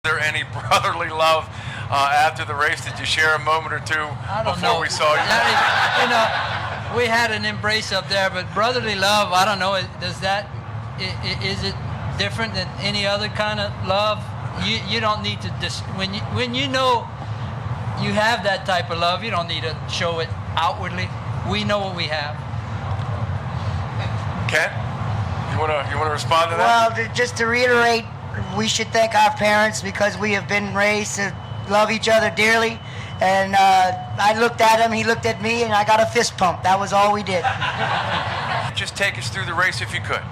there any brotherly love after the race? Did you share a moment or two before we saw you? You know, we had an embrace up there, but brotherly love, I don't know. Is it different than any other kind of love? You don't need to when you know you have that type of love, you don't need to show it outwardly. We know what we have. Kent, you want to respond to that? Well, just to reiterate, we should thank our parents because we have been raised to love each other dearly. And I looked at him, he looked at me, and I got a fist pump. That was all we did. Just take us through the race if you could.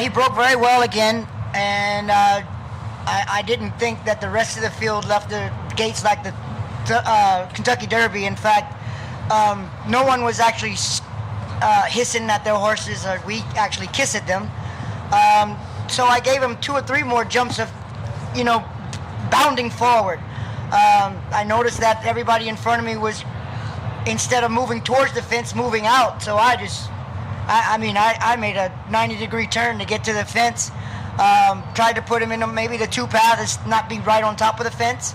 He broke very well again, and I didn't think that the rest of the field left the gates like the Kentucky Derby. In fact, no one was actually hissing at their horses, or we actually kissed at them. So I gave him 2 or 3 more jumps of, bounding forward. I noticed that everybody in front of me was, instead of moving towards the fence, moving out. So I made a 90-degree turn to get to the fence. Tried to put him in maybe the 2 paths, not be right on top of the fence,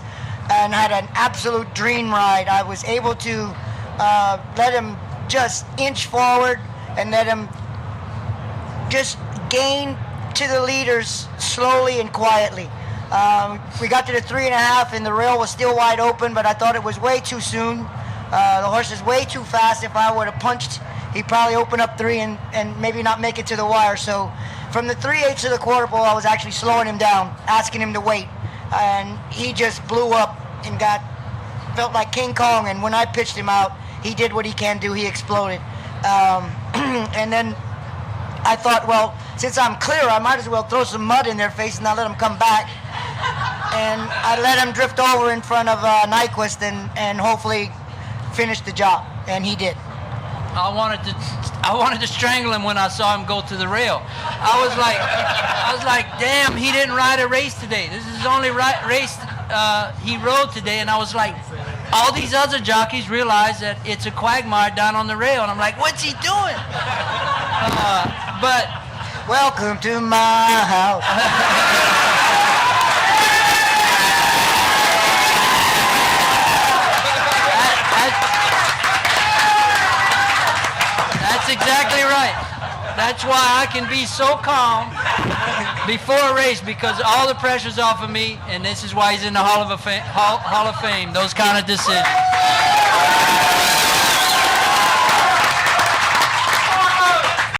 and had an absolute dream ride. I was able to let him just inch forward and let him just gain to the leaders slowly and quietly. We got to the 3.5 and the rail was still wide open, but I thought it was way too soon. The horse is way too fast. If I would have punched, he'd probably open up 3 and maybe not make it to the wire. So from the 3/8 of the quarter pole, I was actually slowing him down, asking him to wait. And he just blew up and felt like King Kong. And when I pitched him out, he did what he can do. He exploded. And then I thought, well, since I'm clear, I might as well throw some mud in their face and not let them come back. And I let him drift over in front of Nyquist and hopefully finish the job. And he did. I wanted to strangle him when I saw him go to the rail. I was like, damn, he didn't ride a race today. This is his only race he rode today. And I was like, all these other jockeys realize that it's a quagmire down on the rail. And I'm like, what's he doing? But welcome to my house. That's exactly right. That's why I can be so calm before a race, because all the pressure's off of me, and this is why he's in the Hall of Fame. Those kind of decisions.